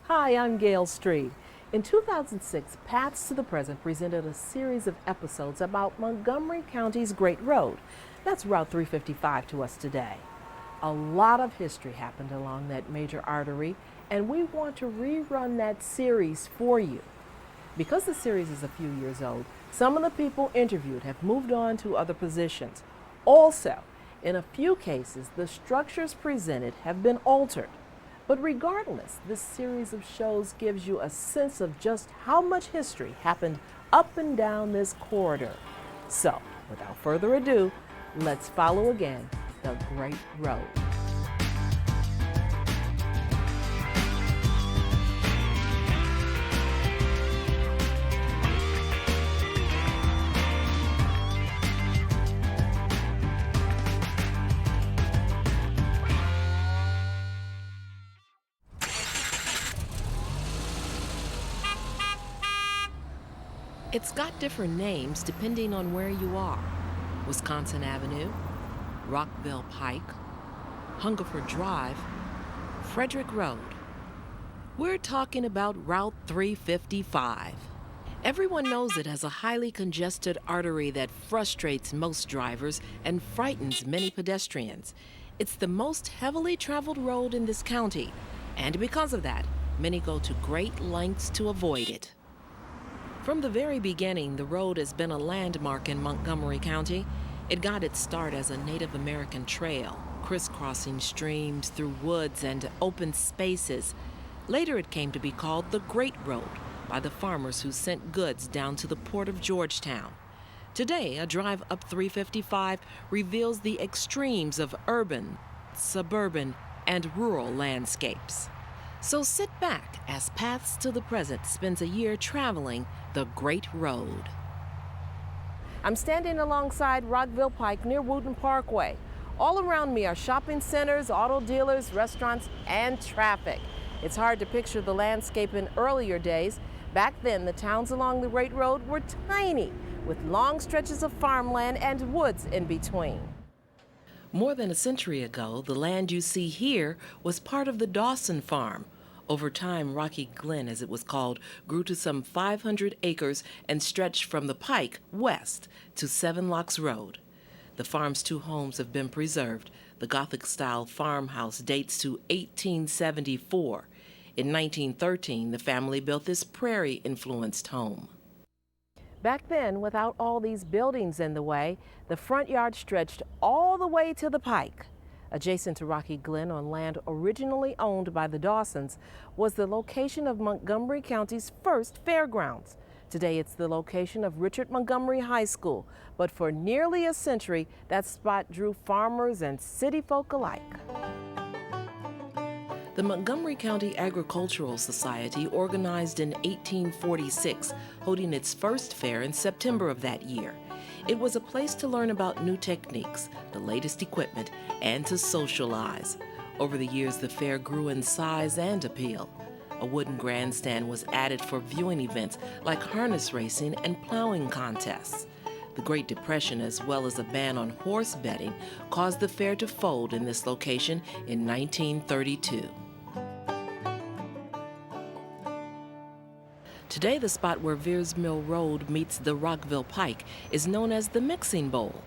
Hi, I'm Gail Street. In 2006, Paths to the Present presented a series of episodes about Montgomery County's Great Road. That's Route 355 to us today. A lot of history happened along that major artery, and we want to rerun that series for you. Because the series is a few years old, some of the people interviewed have moved on to other positions. Also, in a few cases, the structures presented have been altered. But regardless, this series of shows gives you a sense of just how much history happened up and down this corridor. So, without further ado, let's follow again the Great Road. It's got different names depending on where you are. Wisconsin Avenue, Rockville Pike, Hungerford Drive, Frederick Road. We're talking about Route 355. Everyone knows it as a highly congested artery that frustrates most drivers and frightens many pedestrians. It's the most heavily traveled road in this county, and because of that, many go to great lengths to avoid it. From the very beginning, the road has been a landmark in Montgomery County. It got its start as a Native American trail, crisscrossing streams through woods and open spaces. Later, it came to be called the Great Road by the farmers who sent goods down to the port of Georgetown. Today, a drive up 355 reveals the extremes of urban, suburban, and rural landscapes. So sit back as Paths to the Present spends a year traveling the Great Road. I'm standing alongside Rockville Pike near Wooten Parkway. All around me are shopping centers, auto dealers, restaurants, and traffic. It's hard to picture the landscape in earlier days. Back then, the towns along the Great Road were tiny, with long stretches of farmland and woods in between. More than a century ago, the land you see here was part of the Dawson Farm. Over time, Rocky Glen, as it was called, grew to some 500 acres and stretched from the Pike west to Seven Locks Road. The farm's two homes have been preserved. The Gothic-style farmhouse dates to 1874. In 1913, the family built this prairie-influenced home. Back then, without all these buildings in the way, the front yard stretched all the way to the Pike. Adjacent to Rocky Glen, on land originally owned by the Dawsons, was the location of Montgomery County's first fairgrounds. Today, it's the location of Richard Montgomery High School, but for nearly a century, that spot drew farmers and city folk alike. The Montgomery County Agricultural Society organized in 1846, holding its first fair in September of that year. It was a place to learn about new techniques, the latest equipment, and to socialize. Over the years, the fair grew in size and appeal. A wooden grandstand was added for viewing events like harness racing and plowing contests. The Great Depression, as well as a ban on horse betting, caused the fair to fold in this location in 1932. Today, the spot where Veers Mill Road meets the Rockville Pike is known as the Mixing Bowl.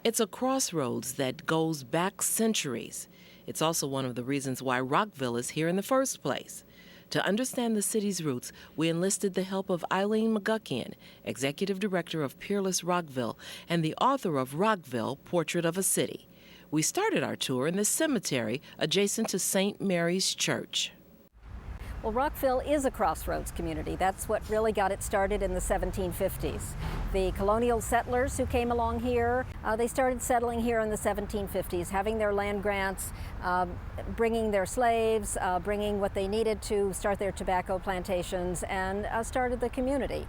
It's a crossroads that goes back centuries. It's also one of the reasons why Rockville is here in the first place. To understand the city's roots, we enlisted the help of Eileen McGuckian, Executive Director of Peerless Rockville and the author of Rockville, Portrait of a City. We started our tour in the cemetery adjacent to St. Mary's Church. Well, Rockville is a crossroads community. That's what really got it started in the 1750s. The colonial settlers who came along here, they started settling here in the 1750s, having their land grants, bringing their slaves, bringing what they needed to start their tobacco plantations, and started the community.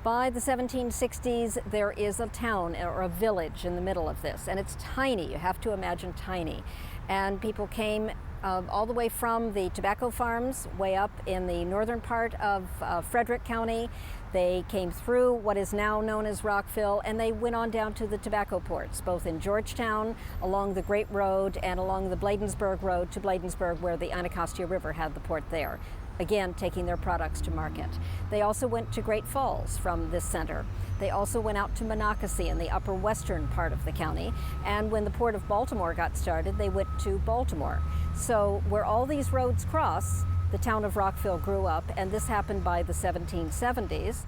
By the 1760s, there is a town or a village in the middle of this, and it's tiny. You have to imagine tiny. And people came all the way from the tobacco farms way up in the northern part of Frederick County. They came through what is now known as Rockville, and they went on down to the tobacco ports, both in Georgetown, along the Great Road, and along the Bladensburg Road to Bladensburg, where the Anacostia River had the port there. again, taking their products to market. They also went to Great Falls from this center. They also went out to Monocacy in the upper western part of the county. And when the Port of Baltimore got started, they went to Baltimore. So where all these roads cross, the town of Rockville grew up, and this happened by the 1770s.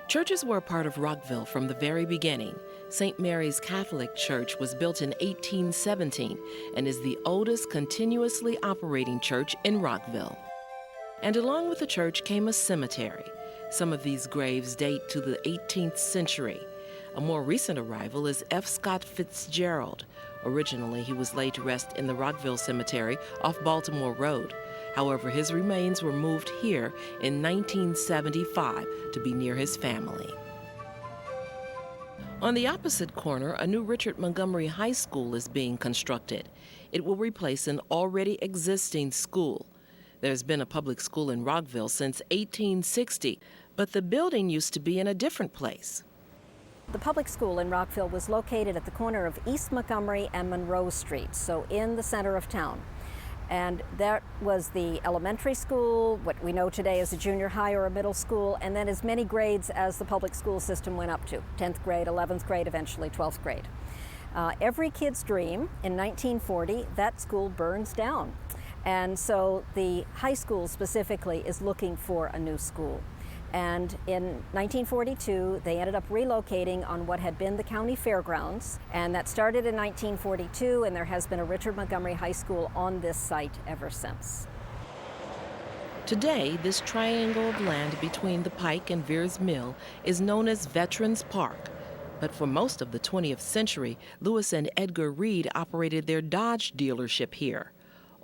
Churches were a part of Rockville from the very beginning. St. Mary's Catholic Church was built in 1817 and is the oldest continuously operating church in Rockville. And along with the church came a cemetery. Some of these graves date to the 18th century. A more recent arrival is F. Scott Fitzgerald. Originally, he was laid to rest in the Rockville Cemetery off Baltimore Road. However, his remains were moved here in 1975 to be near his family. On the opposite corner, a new Richard Montgomery High School is being constructed. It will replace an already existing school. There's been a public school in Rockville since 1860, but the building used to be in a different place. The public school in Rockville was located at the corner of East Montgomery and Monroe Streets, so in the center of town. And that was the elementary school, what we know today as a junior high or a middle school, and then as many grades as the public school system went up to, 10th grade, 11th grade, eventually 12th grade. Every kid's dream, in 1940, that school burns down. And so the high school specifically is looking for a new school. And in 1942, they ended up relocating on what had been the county fairgrounds. And that started in 1942, and there has been a Richard Montgomery High School on this site ever since. Today, this triangle of land between the Pike and Veers Mill is known as Veterans Park. But for most of the 20th century, Lewis and Edgar Reed operated their Dodge dealership here.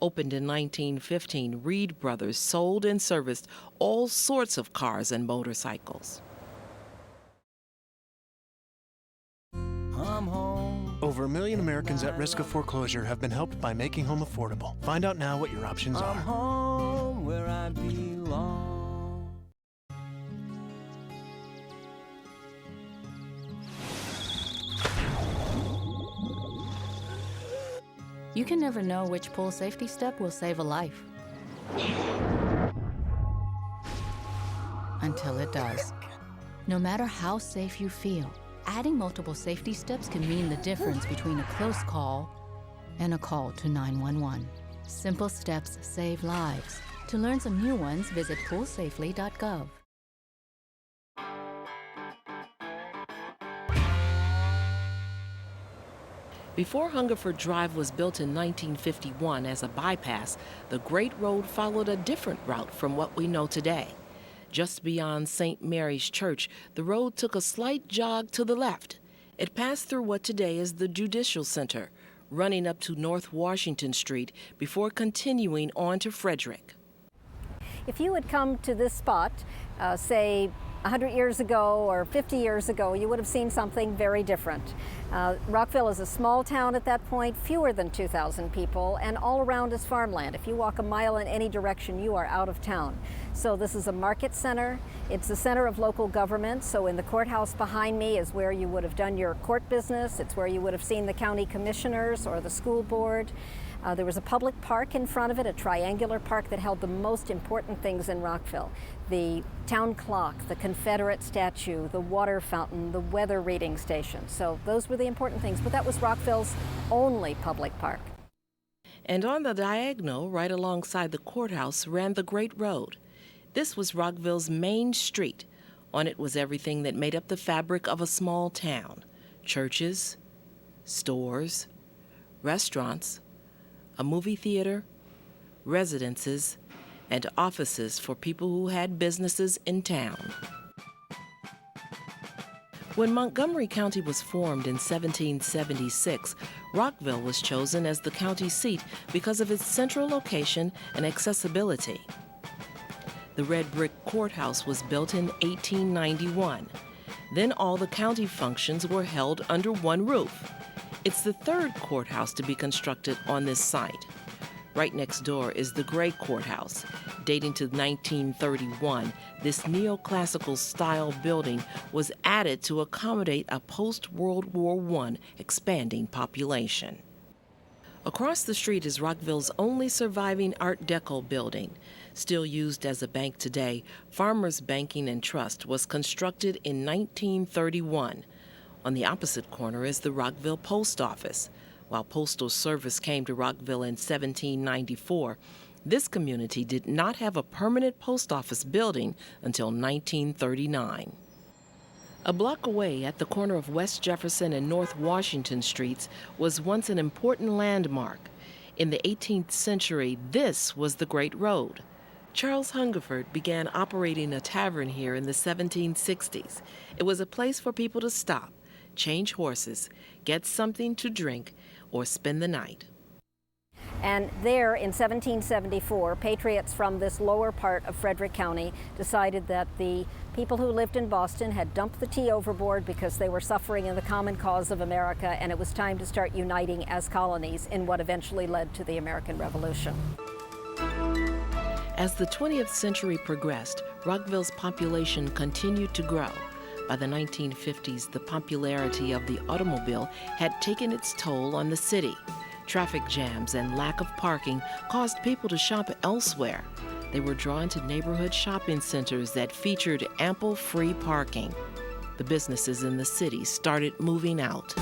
Opened in 1915, Reed Brothers sold and serviced all sorts of cars and motorcycles. Over 1 million Americans at risk of foreclosure have been helped by Making Home Affordable. Find out now what your options are. Home where I belong. You can never know which pool safety step will save a life. Until it does. No matter how safe you feel, adding multiple safety steps can mean the difference between a close call and a call to 911. Simple steps save lives. To learn some new ones, visit poolsafely.gov. Before Hungerford Drive was built in 1951 as a bypass, the Great Road followed a different route from what we know today. Just beyond St. Mary's Church, the road took a slight jog to the left. It passed through what today is the Judicial Center, running up to North Washington Street before continuing on to Frederick. If you had come to this spot, say 100 years ago or 50 years ago, you would have seen something very different. Rockville is a small town at that point, fewer than 2,000 people, and all around is farmland. If you walk a mile in any direction, you are out of town. So this is a market center. It's the center of local government. So in the courthouse behind me is where you would have done your court business. It's where you would have seen the county commissioners or the school board. There was a public park in front of it, a triangular park that held the most important things in Rockville. The town clock, the Confederate statue, the water fountain, the weather reading station. So those were the important things, but that was Rockville's only public park. And on the diagonal, right alongside the courthouse, ran the Great Road. This was Rockville's main street. On it was everything that made up the fabric of a small town: churches, stores, restaurants, a movie theater, residences, and offices for people who had businesses in town. When Montgomery County was formed in 1776, Rockville was chosen as the county seat because of its central location and accessibility. The red brick courthouse was built in 1891. Then all the county functions were held under one roof. It's the third courthouse to be constructed on this site. Right next door is the Gray Courthouse. Dating to 1931, this neoclassical style building was added to accommodate a post-World War I expanding population. Across the street is Rockville's only surviving Art Deco building. Still used as a bank today, Farmers Banking and Trust was constructed in 1931. On the opposite corner is the Rockville Post Office. While Postal Service came to Rockville in 1794, this community did not have a permanent post office building until 1939. A block away at the corner of West Jefferson and North Washington Streets was once an important landmark. In the 18th century, this was the Great Road. Charles Hungerford began operating a tavern here in the 1760s. It was a place for people to stop, change horses, get something to drink, or spend the night. And there in 1774, patriots from this lower part of Frederick County decided that the people who lived in Boston had dumped the tea overboard because they were suffering in the common cause of America, and it was time to start uniting as colonies in what eventually led to the American Revolution. As the 20th century progressed, Rockville's population continued to grow. By the 1950s, the popularity of the automobile had taken its toll on the city. Traffic jams and lack of parking caused people to shop elsewhere. They were drawn to neighborhood shopping centers that featured ample free parking. The businesses in the city started moving out.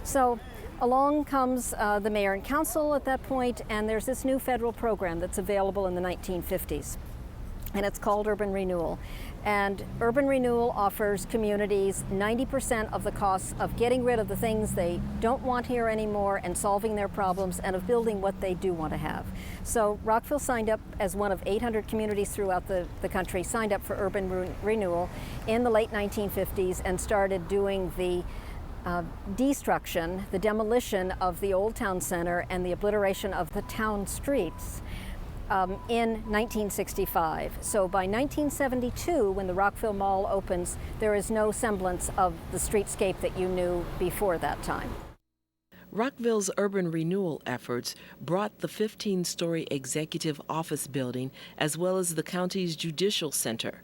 So along comes the mayor and council at that point, and there's this new federal program that's available in the 1950s, and it's called Urban Renewal. And Urban Renewal offers communities 90% of the costs of getting rid of the things they don't want here anymore and solving their problems, and of building what they do want to have. So Rockville signed up as one of 800 communities throughout the country, signed up for Urban Renewal in the late 1950s and started doing the destruction, the demolition of the Old Town Center and the obliteration of the town streets in 1965. So by 1972, when the Rockville Mall opens, there is no semblance of the streetscape that you knew before that time. Rockville's urban renewal efforts brought the 15-story executive office building as well as the county's judicial center.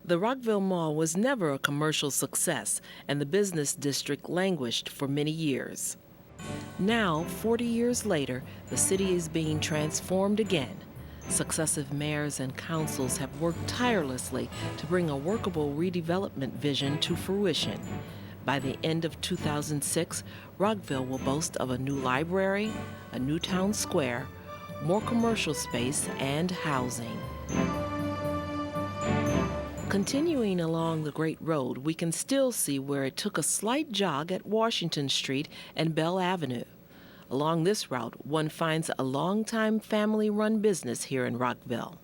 The Rockville Mall was never a commercial success, and the business district languished for many years. Now, 40 years later, the city is being transformed again. Successive mayors and councils have worked tirelessly to bring a workable redevelopment vision to fruition. By the end of 2006, Rockville will boast of a new library, a new town square, more commercial space, and housing. Continuing along the Great Road, we can still see where it took a slight jog at Washington Street and Bell Avenue. Along this route, one finds a longtime family-run business here in Rockville.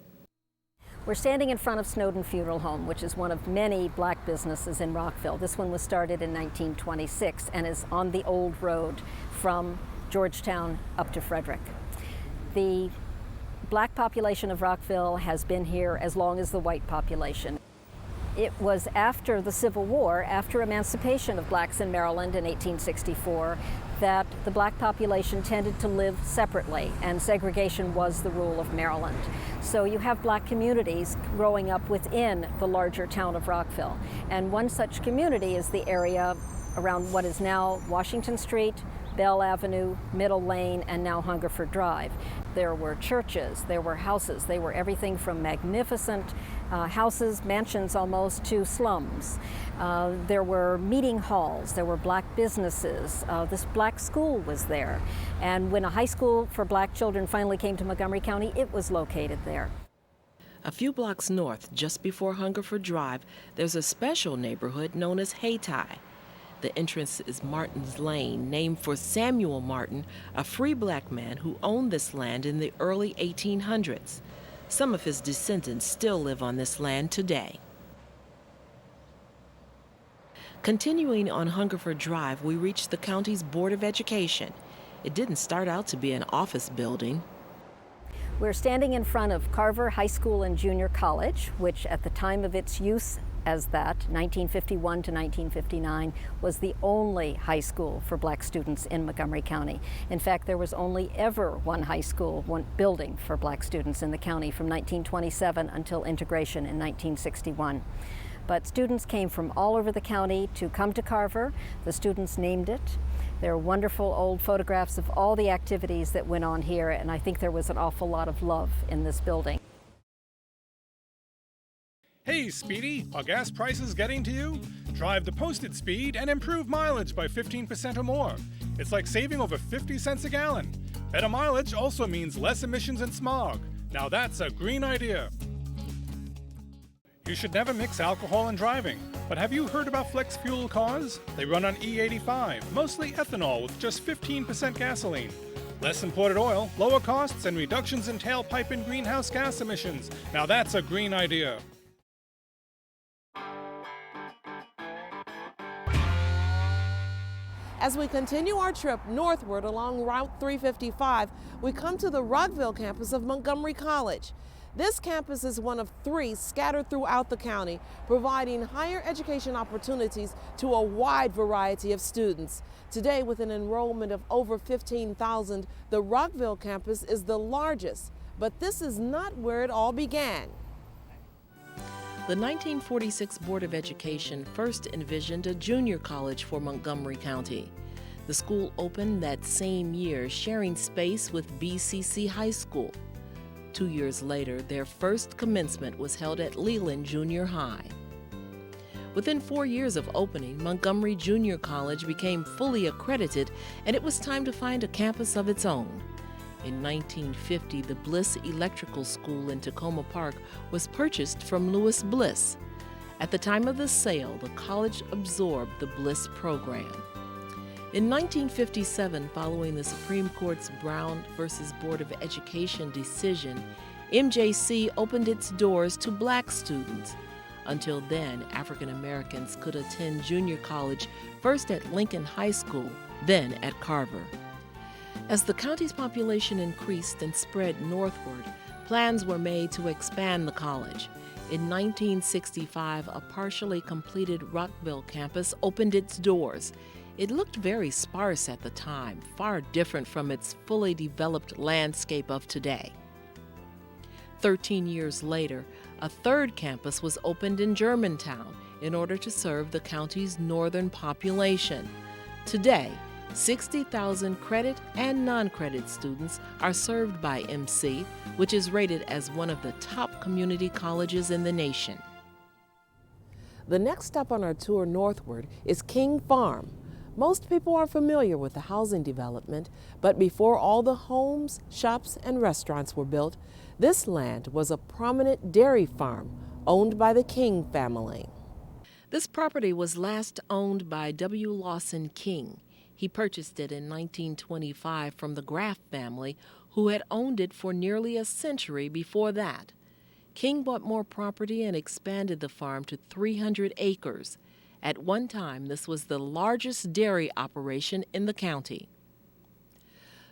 We're standing in front of Snowden Funeral Home, which is one of many black businesses in Rockville. This one was started in 1926 and is on the old road from Georgetown up to Frederick. The black population of Rockville has been here as long as the white population. It was after the Civil War, after emancipation of blacks in Maryland in 1864, that the black population tended to live separately, and segregation was the rule of Maryland. So you have black communities growing up within the larger town of Rockville. And one such community is the area around what is now Washington Street, Bell Avenue, Middle Lane, and now Hungerford Drive. There were churches, there were houses, they were everything from magnificent houses, mansions almost, to slums. There were meeting halls, there were black businesses, this black school was there. And when a high school for black children finally came to Montgomery County, it was located there. A few blocks north, just before Hungerford Drive, there's a special neighborhood known as Hayti. The entrance is Martin's Lane, named for Samuel Martin, a free black man who owned this land in the early 1800s. Some of his descendants still live on this land today. Continuing on Hungerford Drive, we reach the county's Board of Education. It didn't start out to be an office building. We're standing in front of Carver High School and Junior College, which at the time of its use as that, 1951 to 1959, was the only high school for black students in Montgomery County. In fact, there was only ever one high school, one building for black students in the county from 1927 until integration in 1961. But students came from all over the county to come to Carver. The students named it. There are wonderful old photographs of all the activities that went on here, and I think there was an awful lot of love in this building. Hey, Speedy, are gas prices getting to you? Drive the posted speed and improve mileage by 15% or more. It's like saving over 50 cents a gallon. Better mileage also means less emissions and smog. Now that's a green idea. You should never mix alcohol in driving. But have you heard about flex fuel cars? They run on E85, mostly ethanol with just 15% gasoline. Less imported oil, lower costs, and reductions in tailpipe and greenhouse gas emissions. Now that's a green idea. As we continue our trip northward along Route 355, we come to the Rockville campus of Montgomery College. This campus is one of 3 scattered throughout the county, providing higher education opportunities to a wide variety of students. Today, with an enrollment of over 15,000, the Rockville campus is the largest, but this is not where it all began. The 1946 Board of Education first envisioned a junior college for Montgomery County. The school opened that same year, sharing space with BCC High School. 2 years later, their first commencement was held at Leland Junior High. Within 4 years of opening, Montgomery Junior College became fully accredited, and it was time to find a campus of its own. In 1950, the Bliss Electrical School in Tacoma Park was purchased from Lewis Bliss. At the time of the sale, the college absorbed the Bliss program. In 1957, following the Supreme Court's Brown v. Board of Education decision, MJC opened its doors to black students. Until then, African Americans could attend junior college first at Lincoln High School, then at Carver. As the county's population increased and spread northward, plans were made to expand the college. In 1965, a partially completed Rockville campus opened its doors. It looked very sparse at the time, far different from its fully developed landscape of today. 13 years later, a third campus was opened in Germantown in order to serve the county's northern population. Today, 60,000 credit and non-credit students are served by MC, which is rated as one of the top community colleges in the nation. The next stop on our tour northward is King Farm. Most people are familiar with the housing development, but before all the homes, shops, and restaurants were built, this land was a prominent dairy farm owned by the King family. This property was last owned by W. Lawson King. He purchased it in 1925 from the Graff family, who had owned it for nearly a century before that. King bought more property and expanded the farm to 300 acres. At one time, this was the largest dairy operation in the county.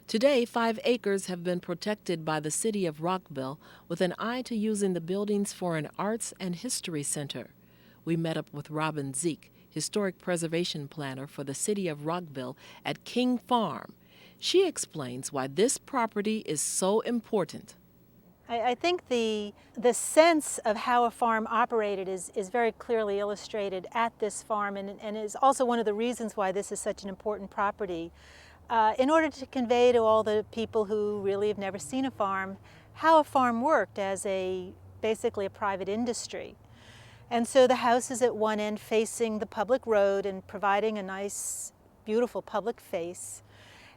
Today, 5 acres have been protected by the city of Rockville with an eye to using the buildings for an arts and history center. We met up with Robin Zeke, historic preservation planner for the city of Rockville at King Farm. She explains why this property is so important. I think the sense of how a farm operated is very clearly illustrated at this farm, and is also one of the reasons why this is such an important property. In order to convey to all the people who really have never seen a farm how a farm worked as basically a private industry. And so the house is at one end facing the public road and providing a nice, beautiful public face.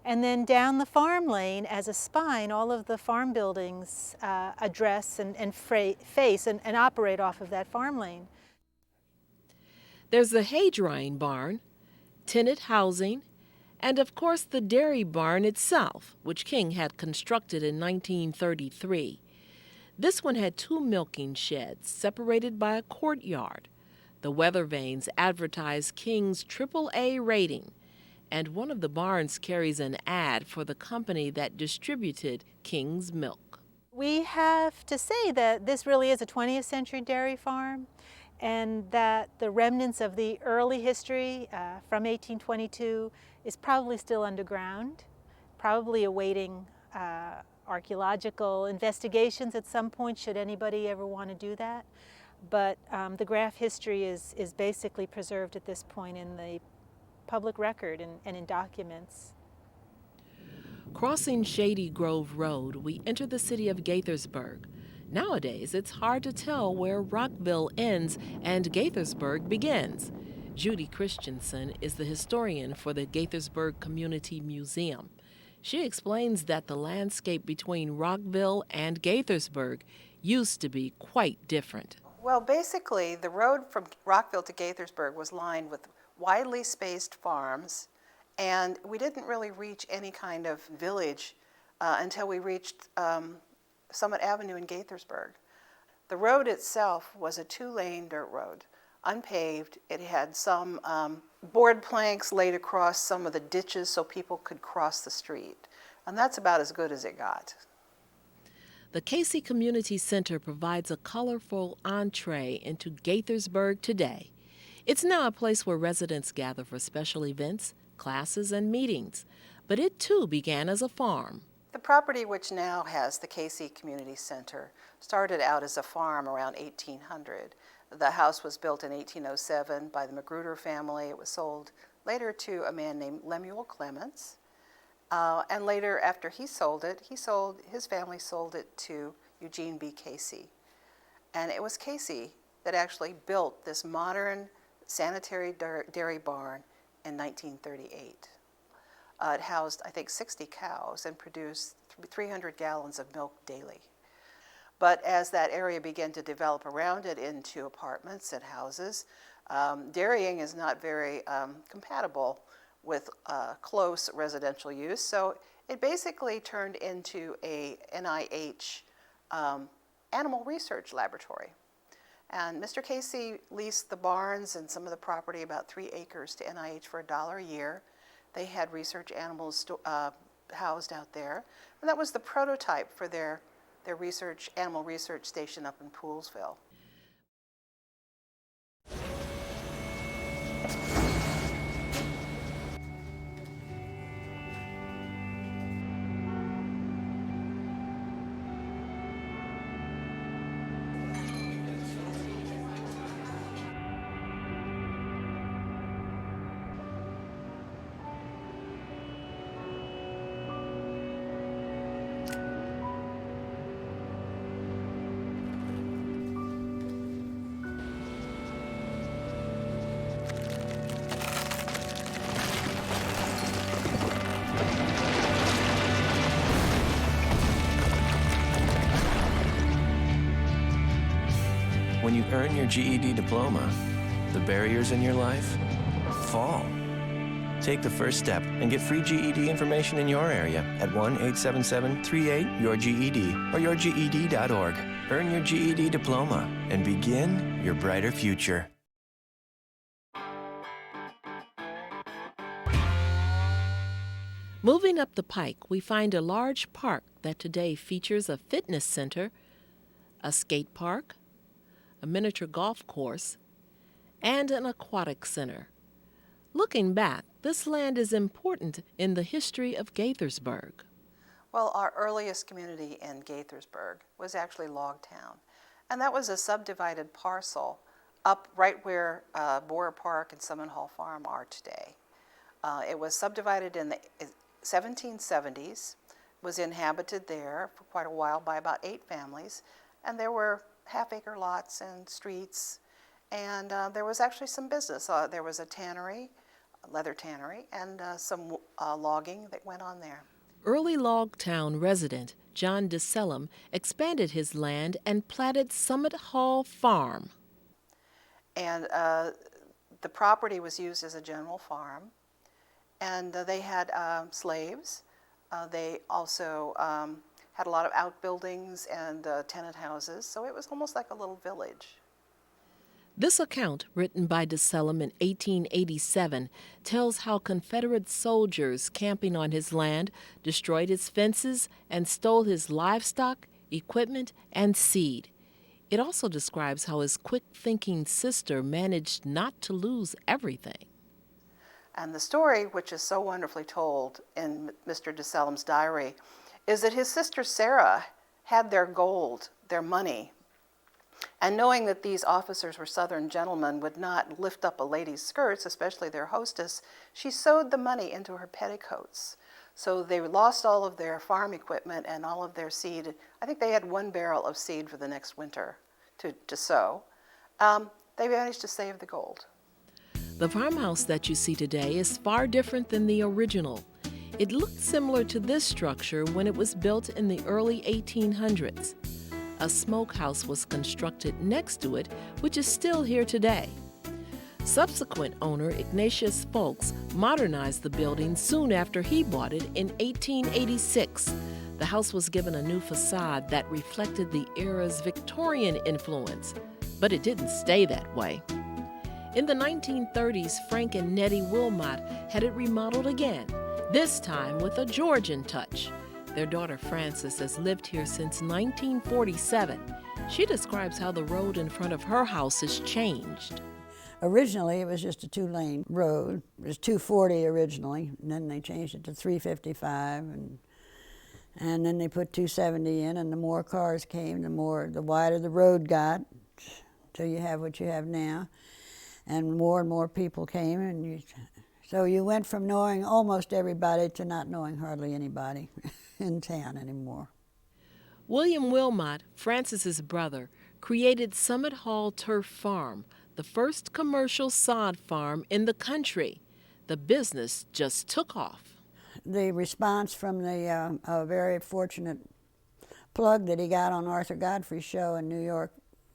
And then down the farm lane as a spine, all of the farm buildings address and face and operate off of that farm lane. There's the hay drying barn, tenant housing, and of course the dairy barn itself, which King had constructed in 1933. This one had 2 milking sheds separated by a courtyard. The weather vanes advertise King's AAA rating, and one of the barns carries an ad for the company that distributed King's milk. We have to say that this really is a 20th century dairy farm, and that the remnants of the early history from 1822 is probably still underground, probably awaiting archaeological investigations at some point, should anybody ever want to do that. But the Graff history is basically preserved at this point in the public record and in documents. Crossing Shady Grove Road, we enter the city of Gaithersburg. Nowadays, it's hard to tell where Rockville ends and Gaithersburg begins. Judy Christensen is the historian for the Gaithersburg Community Museum. She explains that the landscape between Rockville and Gaithersburg used to be quite different. Well, basically, the road from Rockville to Gaithersburg was lined with widely spaced farms, and we didn't really reach any kind of village until we reached Summit Avenue in Gaithersburg. The road itself was a 2-lane dirt road, unpaved. It had some board planks laid across some of the ditches so people could cross the street, and that's about as good as it got. The Casey Community Center provides a colorful entree into Gaithersburg today. It's now a place where residents gather for special events, classes, and meetings, but it too began as a farm. The property, which now has the Casey Community Center, started out as a farm around 1800. The house was built in 1807 by the Magruder family. It was sold later to a man named Lemuel Clements. And later, after he sold it, his family sold it to Eugene B. Casey. And it was Casey that actually built this modern sanitary dairy barn in 1938. It housed, I think, 60 cows and produced 300 gallons of milk daily. But as that area began to develop around it into apartments and houses, dairying is not very compatible with close residential use, so it basically turned into a NIH animal research laboratory. And Mr. Casey leased the barns and some of the property, about 3 acres, to NIH for $1 a year. They had research animals housed out there, and that was the prototype for their animal research station up in Poolesville. When you earn your GED diploma, the barriers in your life fall. Take the first step and get free GED information in your area at 1-877-38-YOUR-GED or yourged.org. Earn your GED diploma and begin your brighter future. Moving up the Pike, we find a large park that today features a fitness center, a skate park, a miniature golf course, and an aquatic center. Looking back, this land is important in the history of Gaithersburg. Well, our earliest community in Gaithersburg was actually Logtown, and that was a subdivided parcel up right where Borer Park and Summit Hall Farm are today. It was subdivided in the 1770s, was inhabited there for quite a while by about 8 families, and there were half-acre lots and streets, and there was actually some business. There was a tannery, a leather tannery, and some logging that went on there. Early Logtown resident John DeSellum expanded his land and platted Summit Hall Farm. And the property was used as a general farm, and they had slaves. They also had a lot of outbuildings and tenant houses, so it was almost like a little village. This account, written by DeSellum in 1887, tells how Confederate soldiers camping on his land destroyed his fences and stole his livestock, equipment, and seed. It also describes how his quick-thinking sister managed not to lose everything. And the story, which is so wonderfully told in Mr. DeSellum's diary, is that his sister Sarah had their gold, their money, And knowing that these officers were Southern gentlemen would not lift up a lady's skirts, especially their hostess, she sewed the money into her petticoats. So they lost all of their farm equipment and all of their seed. I think they had 1 barrel of seed for the next winter to sow. They managed to save the gold. The farmhouse that you see today is far different than the original. It looked similar to this structure when it was built in the early 1800s. A smokehouse was constructed next to it, which is still here today. Subsequent owner Ignatius Folks modernized the building soon after he bought it in 1886. The house was given a new facade that reflected the era's Victorian influence, but it didn't stay that way. In the 1930s, Frank and Nettie Wilmot had it remodeled again, this time with a Georgian touch. Their daughter Frances has lived here since 1947. She describes how the road in front of her house has changed. Originally, it was just a 2-lane road. It was 240 originally, and then they changed it to 355, and then they put 270 in, and the more cars came, the wider the road got, till you have what you have now. And more people came, and so you went from knowing almost everybody to not knowing hardly anybody in town anymore. William Wilmot, Frances's brother, created Summit Hall Turf Farm, the first commercial sod farm in the country. The business just took off. The response from the very fortunate plug that he got on Arthur Godfrey's show in New York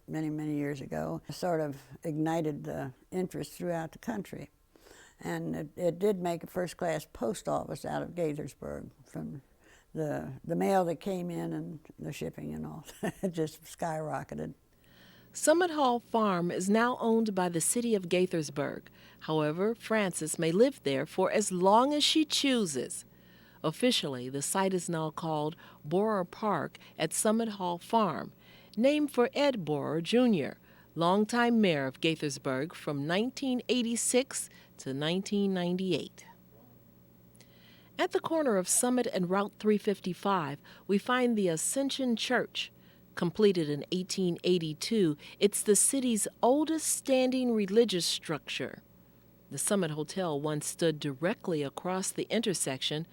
many, many years ago sort of ignited the interest throughout the country. And it did make a first-class post office out of Gaithersburg from the mail that came in and the shipping and all. It just skyrocketed. Summit Hall Farm is now owned by the city of Gaithersburg. However, Frances may live there for as long as she chooses. Officially, the site is now called Borer Park at Summit Hall Farm, named for Ed Borer, Jr., longtime mayor of Gaithersburg from 1986 to 1998. At the corner of Summit and Route 355, we find the Ascension Church. Completed in 1882, it's the city's oldest standing religious structure. The Summit Hotel once stood directly across the intersection.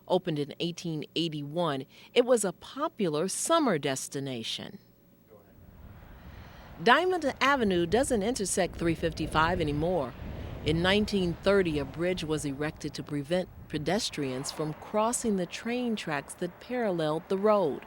Opened in 1881, it was a popular summer destination. Diamond Avenue doesn't intersect 355 anymore. In 1930, a bridge was erected to prevent pedestrians from crossing the train tracks that paralleled the road.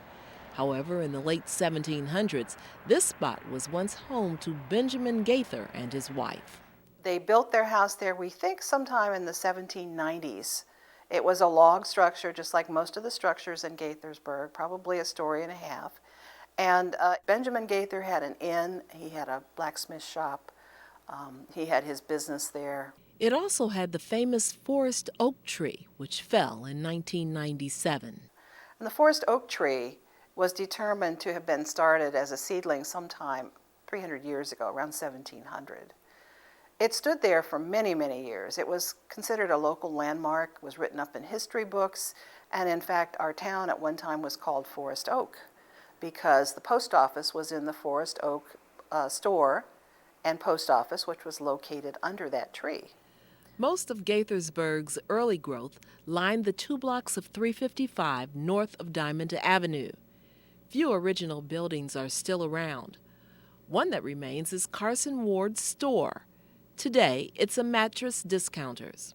However, in the late 1700s, this spot was once home to Benjamin Gaither and his wife. They built their house there, we think, sometime in the 1790s. It was a log structure, just like most of the structures in Gaithersburg, probably a story and a half. And Benjamin Gaither had an inn, he had a blacksmith shop, he had his business there. It also had the famous forest oak tree, which fell in 1997. And the forest oak tree was determined to have been started as a seedling sometime 300 years ago, around 1700. It stood there for many, many years. It was considered a local landmark, was written up in history books, and in fact our town at one time was called Forest Oak because the post office was in the Forest Oak store and post office, which was located under that tree. Most of Gaithersburg's early growth lined the 2 blocks of 355 north of Diamond Avenue. Few original buildings are still around. One that remains is Carson Ward's store. Today, it's a mattress discounter's.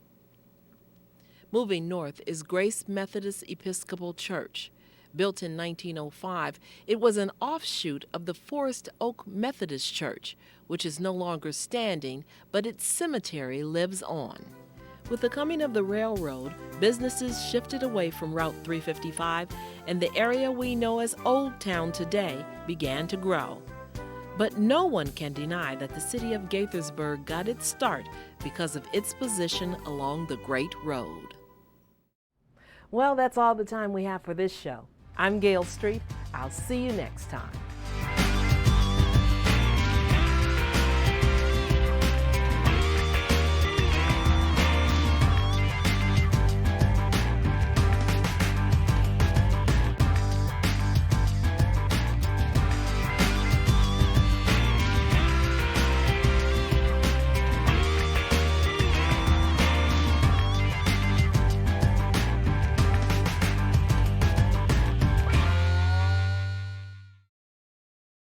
Moving north is Grace Methodist Episcopal Church. Built in 1905, it was an offshoot of the Forest Oak Methodist Church, which is no longer standing, but its cemetery lives on. With the coming of the railroad, businesses shifted away from Route 355, and the area we know as Old Town today began to grow. But no one can deny that the city of Gaithersburg got its start because of its position along the Great Road. Well, that's all the time we have for this show. I'm Gail Street. I'll see you next time.